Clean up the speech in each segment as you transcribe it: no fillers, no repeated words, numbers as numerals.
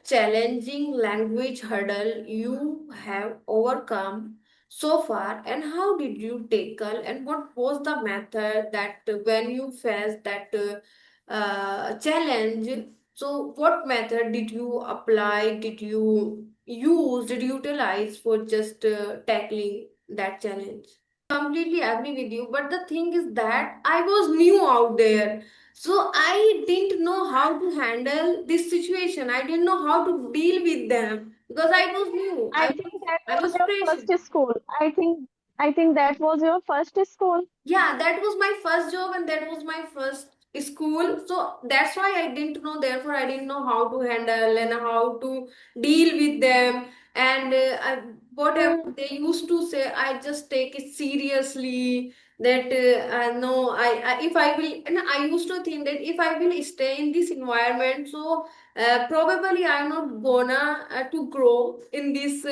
challenging language hurdle you have overcome so far, and how did you tackle, and what was the method that when you faced that challenge? So, what method did you apply? Did you use? Did you utilize for just tackling that challenge? Completely agree with you, but the thing is that I was new out there, so I didn't know how to handle this situation. I didn't know how to deal with them because I was new. I think that I was was your fresh. first school. I think that was your first school. Yeah, that was my first job and that was my first school. So that's why I didn't know. Therefore, I didn't know how to handle and how to deal with them. And whatever Mm, they used to say, I just take it seriously. That I know I if I will, and I used to think that if I will stay in this environment, so probably I'm not gonna to grow in this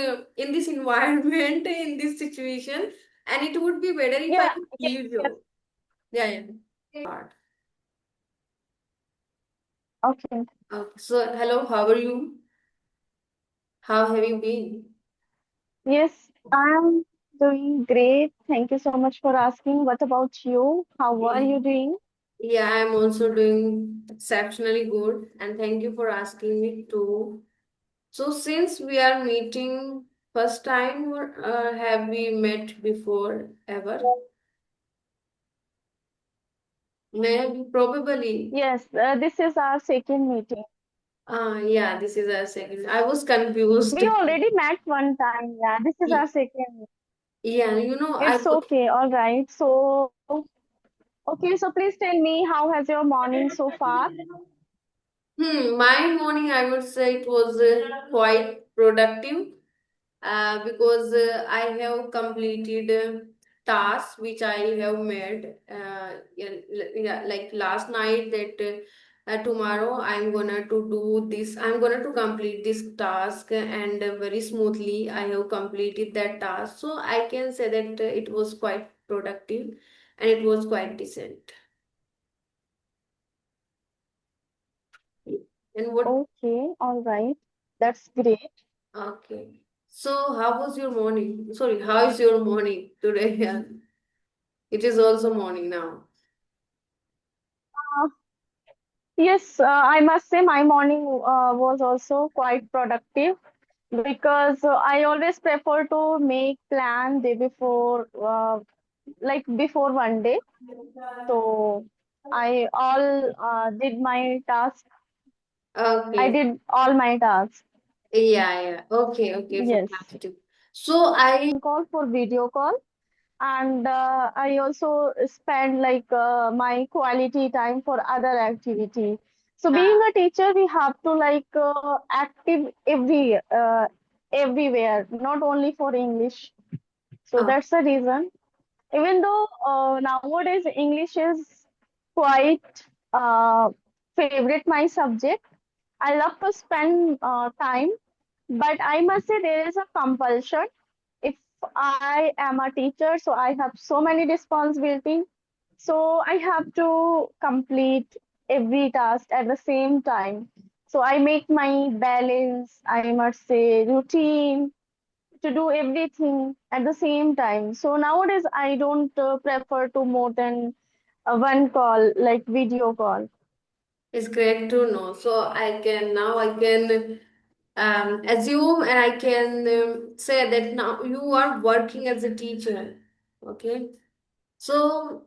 environment in this situation, and it would be better if I yeah, could yes, leave yes. you. Yeah, yeah. Part. Okay. Okay. So, hello, how are you? How have you been? Yes, I'm doing great. Thank you so much for asking. What about you? How are Yeah, you doing? yeah, I'm also doing exceptionally good, and thank you for asking me too. So, since we are meeting first time, or have we met before ever? Maybe, probably. Yes, this is our second meeting. Yeah, this is our second. I was confused. We already met one time. Yeah, this is our second. Yeah, I It's okay. All right. So, okay. So please tell me, how has your morning so far? My morning, I would say it was quite productive because I have completed tasks which I have made. Yeah, like last night that tomorrow I'm gonna to do this. I'm gonna to complete this task and very smoothly I have completed that task. So I can say that it was quite productive and it was quite decent. And what? Okay. All right. That's great. Okay. So, how was your morning? Sorry, how is your morning today? Yeah. It is also morning now. Uh, yes, I must say my morning was also quite productive because I always prefer to make plan day before, like before one day. So I all did my task. I Okay. did all my tasks. Yeah, yeah. Okay, okay. Yes. Fantastic. So, I. Call for video call, and I also spend like my quality time for other activity. So being Uh, a teacher, we have to like active everywhere, not only for English. So uh, that's the reason. Even though nowadays English is quite favorite my subject, I love to spend time, but I must say there is a compulsion. If I am a teacher, so I have so many responsibility, so I have to complete every task at the same time. So I make my balance, I must say, routine to do everything at the same time. So nowadays I don't prefer to more than one call, like video call. it's great to know. So, I can assume and I can say that now you are working as a teacher. Okay. So,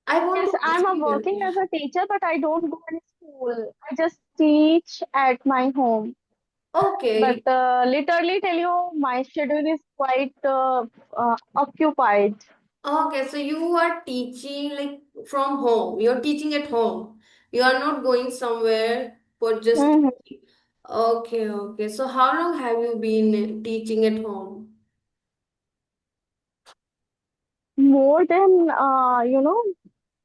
I want Yes, to ask I'm a you. working as a teacher, but I don't go in school. I just teach at my home. But Okay. literally tell you, my schedule is quite occupied. Okay, so you are teaching like from home. You're teaching at home. You are not going somewhere for just. Mhm. Okay, okay. So how long have you been teaching at home? More than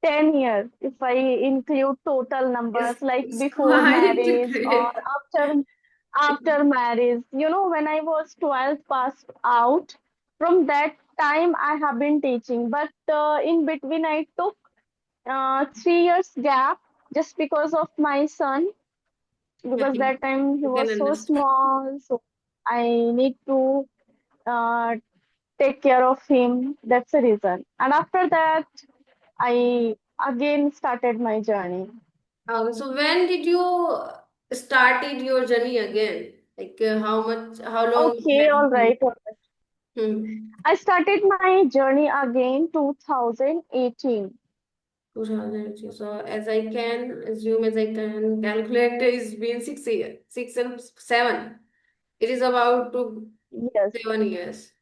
10 years, if I include total It's, numbers like it's before quite marriage or great. after marriage. When I was 12 passed out, from that time I have been teaching. But in between I took 3 years gap just because of my son. Yeah, because that time he I can was so understand. small, so I need to uh, take care of him. That's the reason. And after that, I again started my journey. So when did you started your journey again? Like how long Okay, have all you? right. All right. Hmm. I started my journey again 2018. 2002. So as I can assume, as I can calculate, it's been 6 years, 6 and 7. It is about to Yes. 7 years.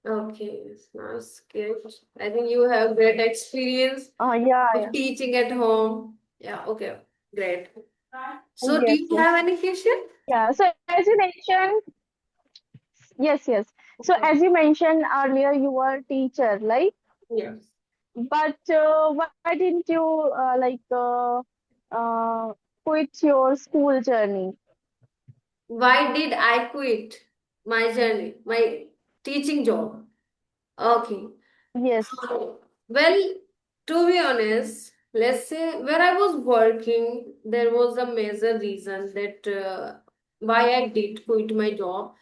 Okay, yes, nice, good. I think you have great experience Yeah, of yeah. teaching at home. Yeah, okay, great. So do Yes, you yes. have any question? Yeah. So as you mentioned, yes, yes. So Okay. as you mentioned earlier, you were a teacher, like, Yes. but why didn't you uh, quit your school journey? Why did I quit my journey, my teaching job? Okay. Yes. Well, to be honest, let's say where I was working, there was a major reason that why I did quit my job.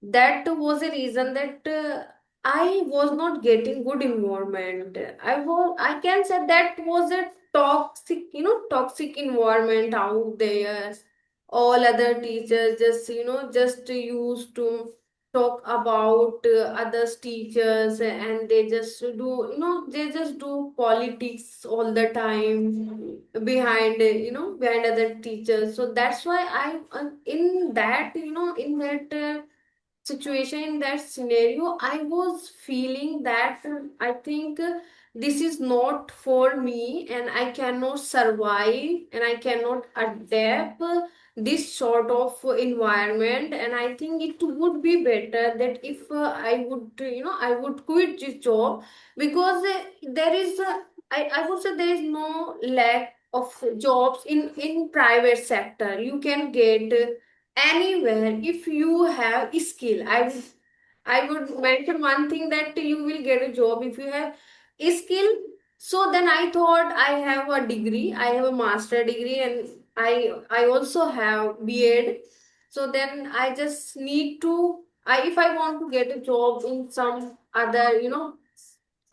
That was a reason that I was not getting good environment. I can say that was a toxic environment out there. All other teachers just used to talk about others teachers, and they just do politics all the time behind other teachers. So that's why I in that in that situation, in that scenario, I was feeling that I think this is not for me, and I cannot survive, and I cannot adapt this sort of environment. And I think it would be better that if I would quit this job, because there is I would say there is no lack of jobs in private sector. You can get anywhere if you have skill. I would mention one thing, that you will get a job if you have skill. So then I thought, I have a degree, I have a master degree, and I also have B.Ed. So then I just need to, if I want to get a job in some other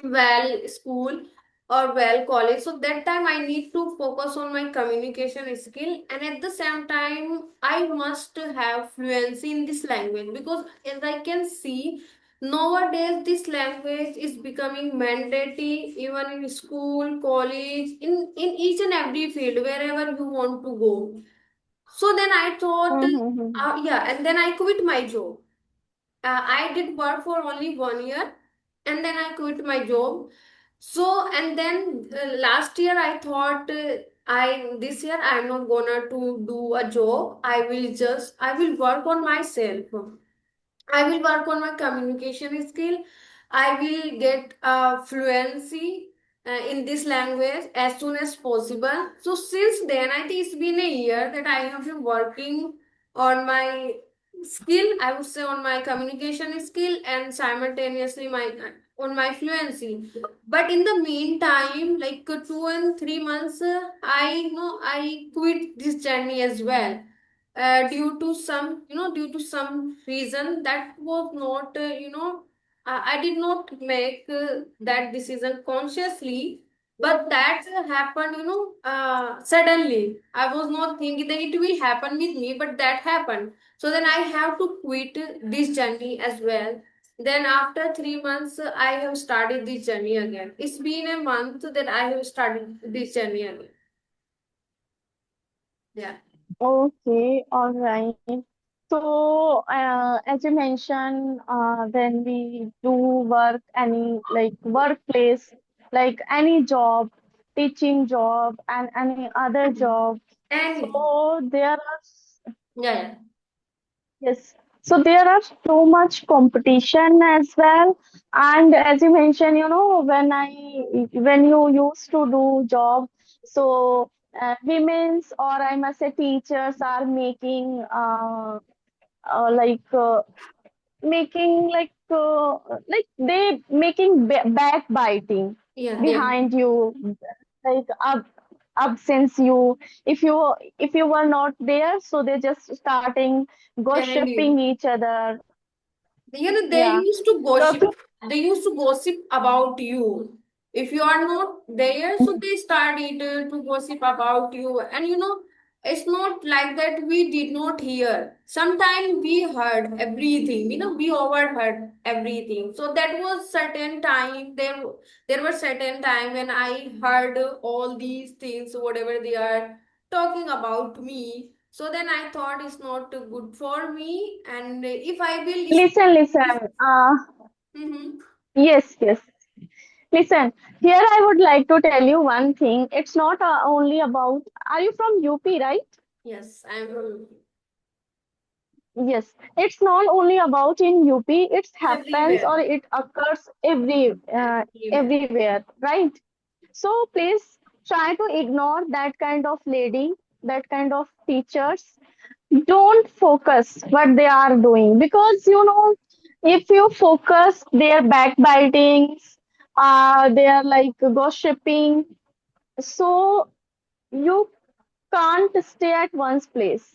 well school or well college, so that time I need to focus on my communication skill, and at the same time I must have fluency in this language, because as I can see nowadays this language is becoming mandatory, even in school, college, in each and every field wherever you want to go. So then I thought, Mm-hmm. yeah, and then I quit my job. I did work for only 1 year, and then I quit my job. So, and then last year I thought, I this year I'm not gonna to do a job. I will work on myself. I will work on my communication skill. I will get fluency in this language as soon as possible. So since then, I think it's been a year that I have been working on my skill. I would say on my communication skill, and simultaneously my on my fluency. But in the meantime, like 2 and 3 months, I quit this journey as well, due to some reason that was not I did not make that decision consciously, but that happened suddenly. I was not thinking that it will happen with me, but that happened. So then I have to quit this journey as well. Then after 3 months, I have started this journey again. It's been a month that I have started this journey again. Yeah. Okay, all right. So, as you mentioned, when we do work, any like workplace, like any job, teaching job, and any other job, And so there are, yeah, yeah. yes, so there are so much competition as well. And as you mentioned, when you used to do job, so women's, or I must say teachers are uh, like uh, making backbiting Yeah, yeah. behind you, like absence you. If you were not there, so they're just starting behind gossiping you. each other. They Yeah. used to So gossip. They used to gossip about you. If you are not there, so they started to gossip about you. And it's not like that we did not hear. Sometimes we heard everything. We overheard everything. So that was certain time. There were certain time when I heard all these things, whatever they are talking about me. So then I thought it's not good for me, and if I will listen. Mhm. Yes, yes. Listen, here I would like to tell you one thing. It's not only about. Are you from UP, right? Yes, I'm from Yes, it's not only about in UP. It happens everywhere. or it occurs Everywhere. everywhere, right? So please try to ignore that kind of lady, that kind of teachers. Don't focus what they are doing, because if you focus their backbitings, they are like gossiping, so you can't stay at one's place.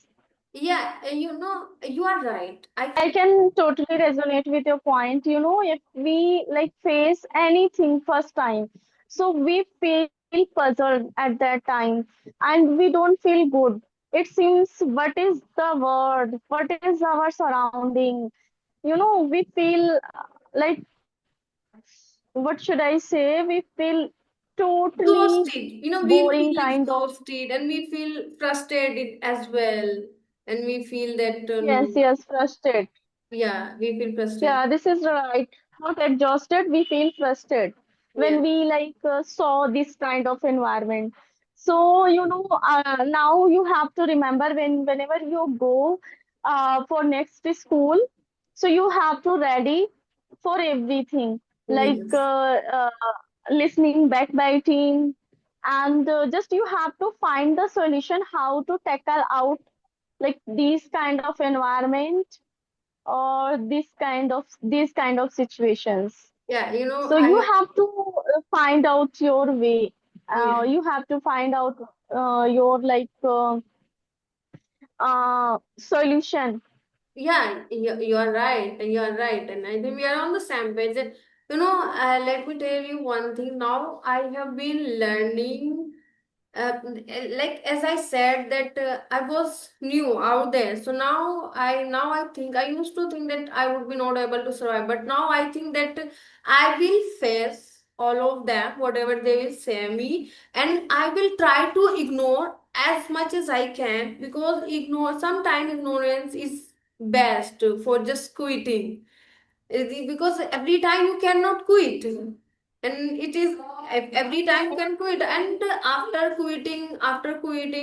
Yeah, you are right. I can totally resonate with your point. If we like face anything first time, so we feel puzzled at that time and we don't feel good. It seems, what is the word? What is our surrounding? We feel like, what should I say? We feel totally Exhausted. We boring feel kind of. exhausted and we feel frustrated as well. And we feel that, Yes, yes, frustrated. yeah, we feel frustrated. Yeah, this is right. Not exhausted, we feel frustrated Yeah. when we like saw this kind of environment. So, now you have to remember, whenever you go for next school, so you have to ready for everything, like Yes. listening, backbiting, and just you have to find the solution how to tackle out like these kind of environment or these kind of situations. Yeah, So I you have, have to find out your way. yeah. You have to find out your like solution. Yeah, you are right. You are right. And I think we are on the same page. And, let me tell you one thing now. I have been learning, like as I said, that I was new out there. So now I think I used to think that I would be not able to survive. But now I think that I will face all of them, whatever they will say me, and I will try to ignore as much as I can, because sometimes ignorance is best for just quitting. Because every time you cannot quit, and it is every time you can quit, and after quitting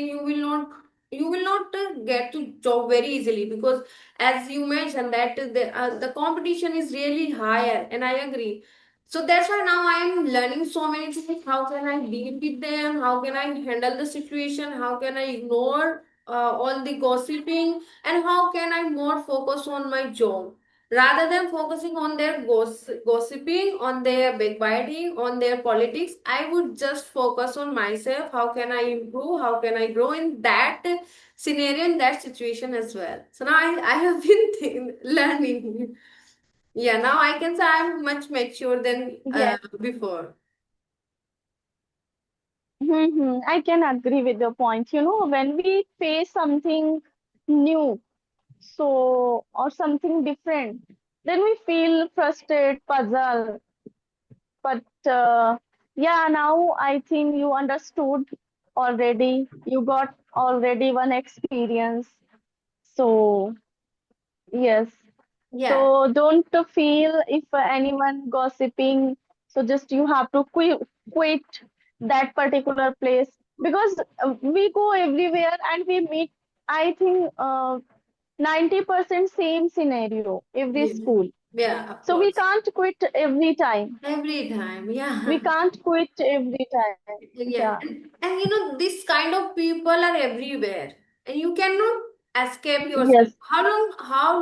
you will not get to job very easily, because as you mentioned that the competition is really higher, and I agree. So that's why now I am learning so many things. How can I deal with them? How can I handle the situation? How can I ignore all the gossiping? And how can I more focus on my job, rather than focusing on their gossiping, on their backbiting, on their politics? I would just focus on myself. How can I improve? How can I grow in that scenario, in that situation as well? So now I have been learning. Yeah, now I can say I'm much mature than Yes. before. I can agree with your point. When we face something new, so or something different, then we feel frustrated, puzzled. But yeah, now I think you understood already. You got already one experience. So, yes. Yeah. So don't feel if anyone gossiping. So just you have to quit that particular place, because we go everywhere and we meet, I think, 90% same scenario every Yeah. school. Yeah, of So we course. can't quit every time. Every time. We Yeah. can't quit every time. Yeah, Yeah. and this kind of people are everywhere, and you cannot escape yourself. Yes. How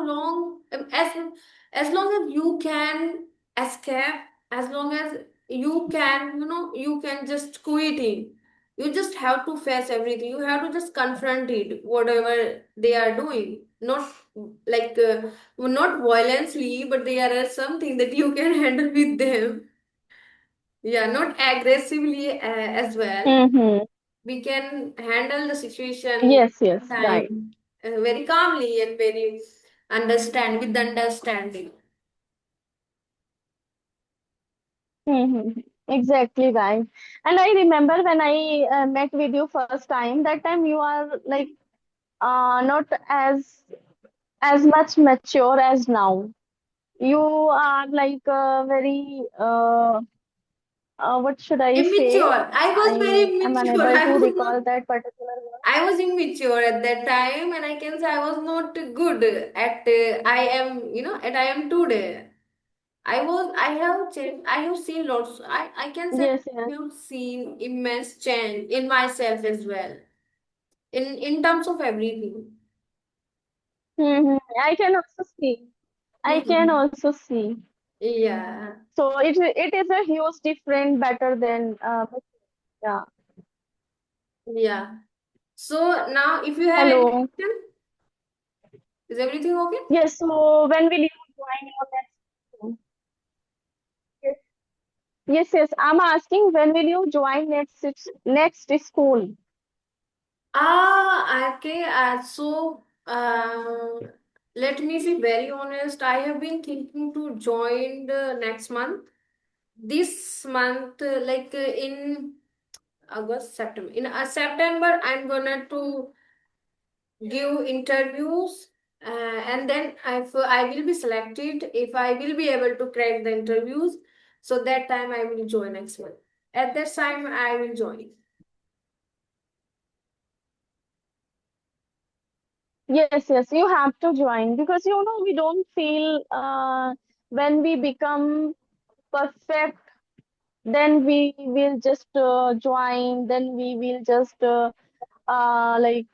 long, as long as you can escape, as long as you can, you can just quit it. You just have to face everything. You have to just confront it, whatever they are doing. Not like not violently, but there are something that you can handle with them. Yeah, not aggressively as well. Mm-hmm. We can handle the situation Yes, yes, right. time very calmly and very with understanding. Mm-hmm. Exactly right. And I remember when I met with you first time, that time you are like not as much mature as now. You are like very what should I say? Immature. I was very I am immature. unable I to was not. recall that particular word. I was immature at that time, and I can say I was not good at. I am, at I am today. I was. I have changed. I have seen lots. I can say Yes, I yes. have seen immense change in myself as well. In terms of everything. Hmm. I can also see. I can also see. Yeah. So it is a huge difference better than yeah. Yeah. So now, if you have any Hello. question, is everything okay? Yes, so when will you join your next school? Yes, yes, yes. I'm asking when will you join next school? Okay. Let me be very honest. I have been thinking to join the next month. This month, in August, September. In September, I'm gonna to give interviews, and then if I will be selected, if I will be able to crack the interviews, so that time I will join next month. At that time, I will join. Yes, yes, you have to join because you know we don't feel when we become perfect, then we will just join, then we will just like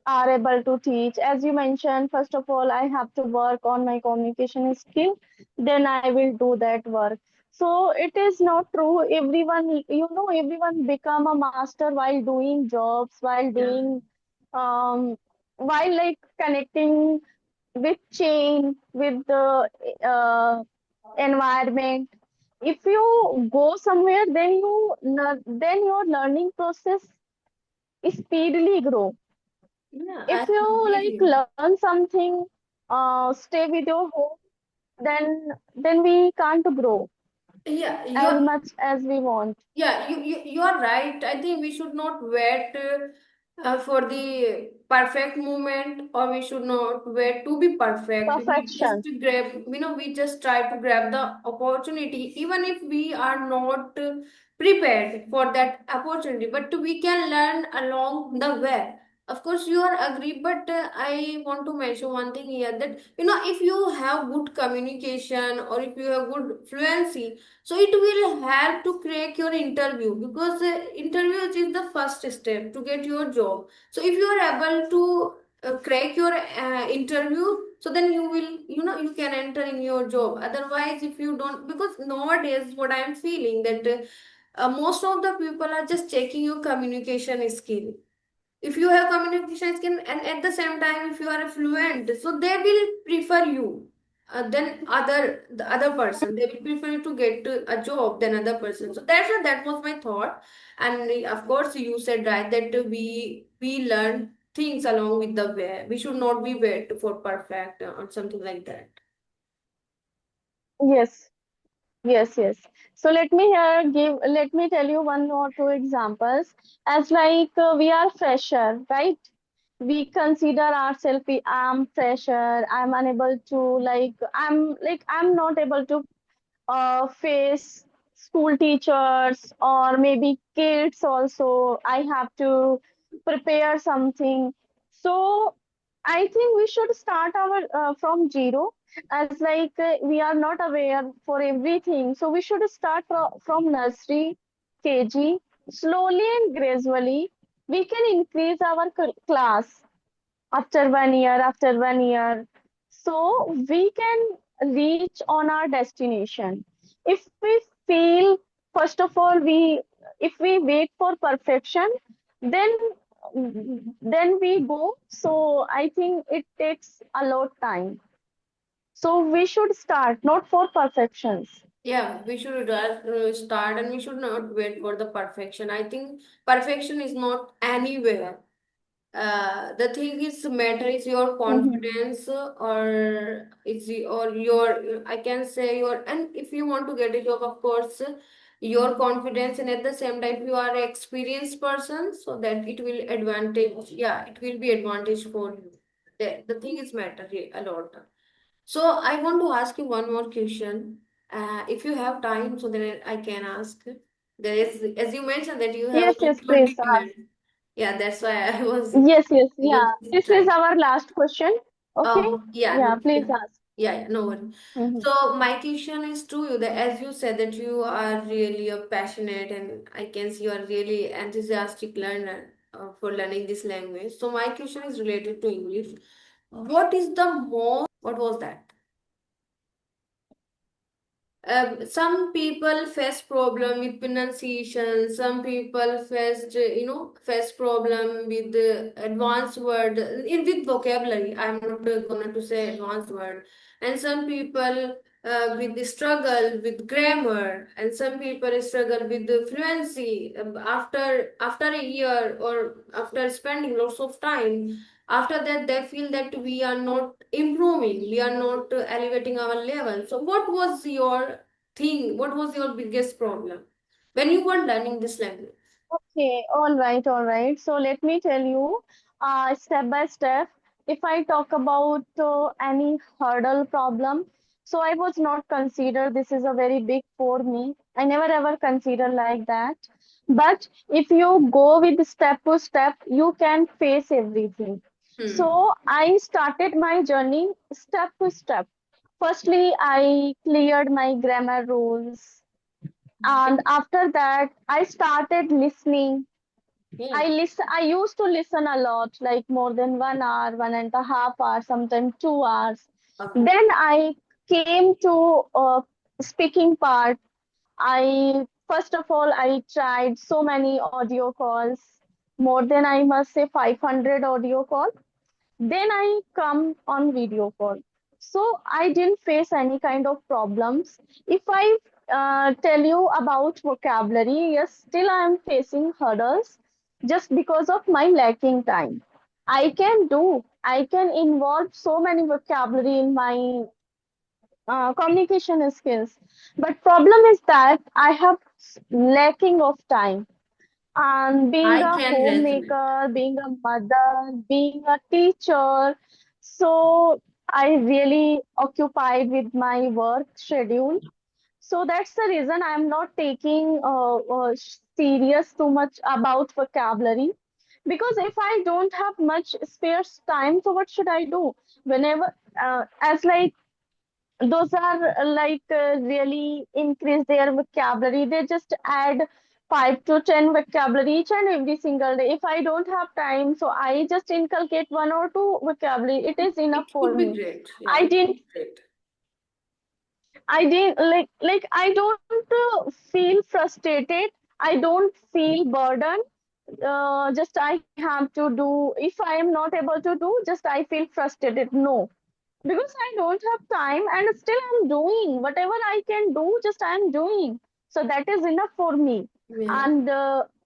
are able to teach. As you mentioned, first of all, I have to work on my communication skill, then I will do that work. So it is not true. Everyone, you know, everyone become a master while doing jobs, while Yeah. doing, while like connecting with chain, with the environment. If you go somewhere, then then your learning process speedily grow. Yeah, I If you like completely. learn something, stay with your home, then we can't grow Yeah, as much as we want. you are right. I think we should not wait for the perfect moment, or we should not wait to be perfect. We just Perfection. grab, we just try to grab the opportunity, even if we are not prepared for that opportunity. But we can learn along the way. Of course, you are agree, but I want to mention one thing here, that if you have good communication, or if you have good fluency, so it will help to crack your interview, because interviews is the first step to get your job. So if you are able to crack your interview, so then you can enter in your job. Otherwise, if you don't, because nowadays what I am feeling, that most of the people are just checking your communication skill. If you have communication skill, and at the same time if you are fluent, so they will prefer you than the other person. They will prefer you to get a job than other person. So that was my thought. And of course, you said right, that we learn things along with the way. We should not be wait for perfect or something like that. Yes, yes, yes. So let me tell you one or two examples. As like we are fresher, right? We consider ourselves, I'm fresher, I'm unable to I'm not able to face school teachers or maybe kids also. I have to prepare something. So I think we should start our from zero, as like we are not aware for everything. So we should start from nursery, KG, slowly and gradually. We can increase our class after 1 year, after 1 year. So we can reach on our destination. If we feel, first of all, we if we wait for perfection, then we go. So I think it takes a lot time. So we should start not for perfections. Yeah, we should start, and we should not wait for the perfection. I think perfection is not anywhere. The thing is matter is your Mhm. confidence, or or your, I can say your, and if you want to get a job, of course, your confidence, and at the same time you are an experienced person, so that it will advantage, yeah, it will be advantage for you. The thing is matter a lot. So I want to ask you one more question. If you have time, so that I can ask. There is, as you mentioned, that you have Yes, only yes, please 20 ask. minutes. Yeah, that's why I was Yes, yes, yeah. looking at This is time. our last question. Okay? Yeah, Yeah, no, please yeah, ask. yeah, no worry. Mhm. So my question is to you that, as you said, that you are really a passionate, and I can see you are really enthusiastic learner for learning this language. So my question is related to English. What is the most? What was that? Some people face problem with pronunciation. Some people face problem with the advanced word in with vocabulary. I'm not gonna to say advanced word. And some people with the struggle with grammar, and some people struggle with the fluency. After a year, or after spending lots of time, after that they feel that we are not improving, we are not elevating our level. So what was your thing, what was your biggest problem when you were learning this language? Okay, all right, all right. So let me tell you, step by step, if I talk about any hurdle problem, so I was not considered this is a very big for me. I never ever consider like that. But if you go with step to step, you can face everything. Hmm. So I started my journey step to step. Firstly, I cleared my grammar rules. And after that, I started listening. Yeah. I used to listen a lot, like more than 1 hour, 1.5 hours, sometimes 2 hours. Okay. Then I came to speaking part. I first of all I tried so many audio calls, more than I must say 500 audio calls. Then I come on video call. So I didn't face any kind of problems. If I tell you about vocabulary, yes, still I am facing hurdles just because of my lacking time. I can involve so many vocabulary in my communication skills. But problem is that I have lacking of time, and being I a can resonate. homemaker, being a mother, being a teacher, so I really occupied with my work schedule. So that's the reason I'm not taking serious too much about vocabulary. Because if I don't have much spare time, so what should I do? Whenever, as like those are really increase their vocabulary, they just add 5 to 10 vocabulary each and every single day. If I don't have time, so I just inculcate one or two vocabulary, it is enough It for would be me. great. Yeah, i it would didn't be great. I didn't I don't feel frustrated, I don't feel burdened. Just I have to do, if I am not able to do, just I feel frustrated, no, because I don't have time and still I'm doing whatever I can do, just I'm doing. So that is enough for me. Yeah, And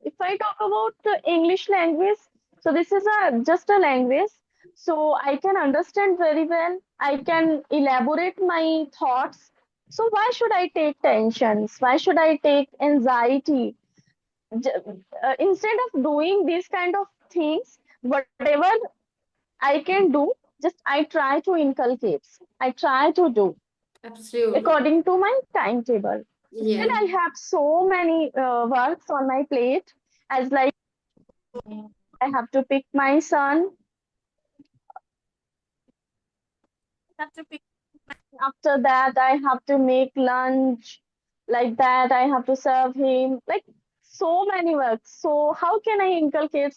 if I talk about the English language, so this is a just a language. So I can understand very well. I can elaborate my thoughts. So why should I take tensions? Why should I take anxiety? Instead of doing these kind of things, whatever I can do, just I try to inculcate. I try to do absolutely. according to my timetable. Still, Yeah. I have so many works on my plate, as like I have to pick my son. Have to pick. After that, I have to make lunch. Like that, I have to serve him. Like so many works. So how can I inculcate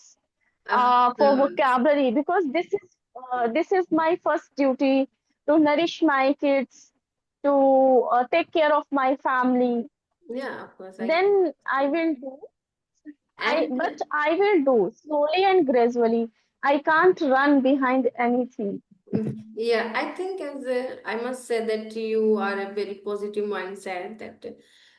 Of for course. vocabulary? Because this is my first duty to nourish my kids, to take care of my family. Yeah, of course, I can. Then I will do. And I will do slowly and gradually. I can't run behind anything. yeah, I think as I must say that you are a very positive mindset that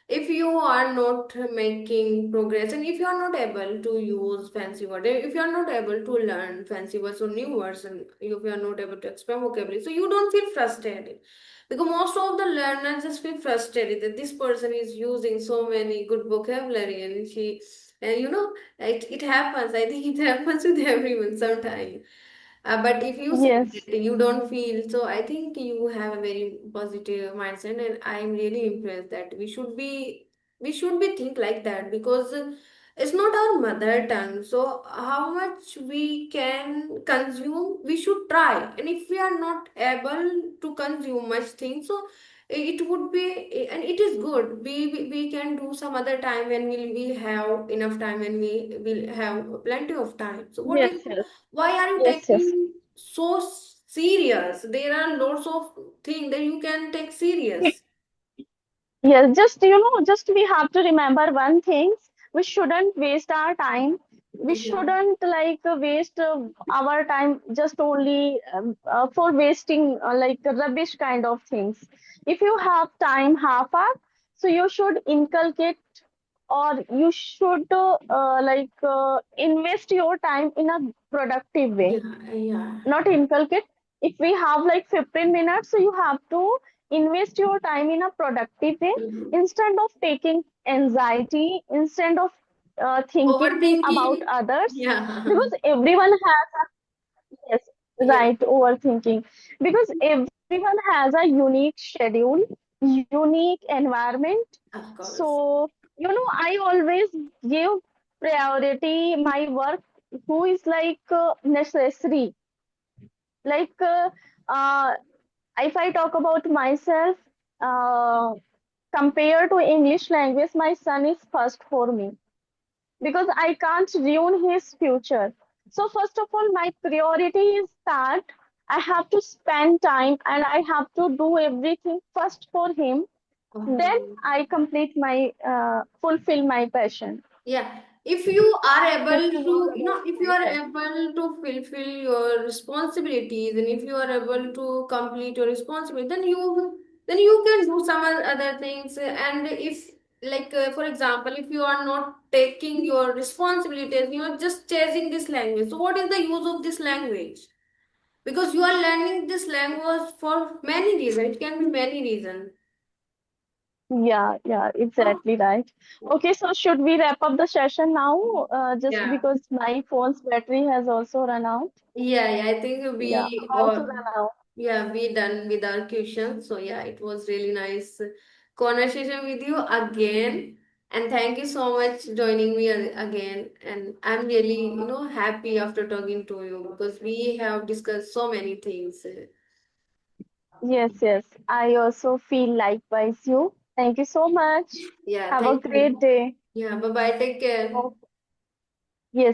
if you are not making progress and if you are not able to use fancy words, if you are not able to learn fancy words or new words, and if you are not able to expand vocabulary, so you don't feel frustrated. Because most of the learners just feel frustrated that this person is using so many good vocabulary and and it happens. I think it happens with everyone sometimes. But if you say Yes, that you don't feel, so I think you have a very positive mindset, and I'm really impressed that we should be think like that because it's not our mother tongue. So how much we can consume, we should try, and if we are not able to consume much things, so it would be, and it is good. We can do some other time when we have enough time and we will have plenty of time. So what yes, is yes, why are you yes, yes. taking so serious? There are lots of things that you can take serious. Yes, just just we have to remember one thing. We shouldn't waste our time. We Yeah, shouldn't waste our time just only for wasting rubbish kind of things. If you have time half hour, so you should inculcate or you should invest your time in a productive way, yeah, yeah. not inculcate. If we have like 15 minutes, so you have to invest your time in a productive way Mhm. instead of taking anxiety, instead of thinking about Overthinking. others, Yeah, because everyone has yes, yeah, right, overthinking, because everyone has a unique schedule, unique environment. of course. So, I always give priority my work who is necessary. Like, uh, if I talk about myself, uh, compared to English language, my son is first for me because I can't ruin his future. So, first of all, my priority is that I have to spend time and I have to do everything first for him. Then Okay. I fulfill my passion. Yeah, if you are This able is to, all about if you are myself. able to fulfill your responsibilities and if you are able to complete your responsibility, then you can do some other things. And if, like, for example, if you are not taking your responsibilities, you are just chasing this language. So what is the use of this language? Because you are learning this language for many reasons. It can be many reasons. Yeah, yeah, So, exactly right. Okay, so should we wrap up the session now? Just yeah. because my phone's battery has also run out. Yeah, yeah, I think Yeah, we about to run out. yeah, we done with our questions. So yeah, it was really nice conversation with you again. And thank you so much joining me again. And I'm really, happy after talking to you because we have discussed so many things. Yes, yes. I also feel likewise you. Thank you so much. Yeah, Have a thank great you. day. Yeah, bye bye. Take care. Oh, yes.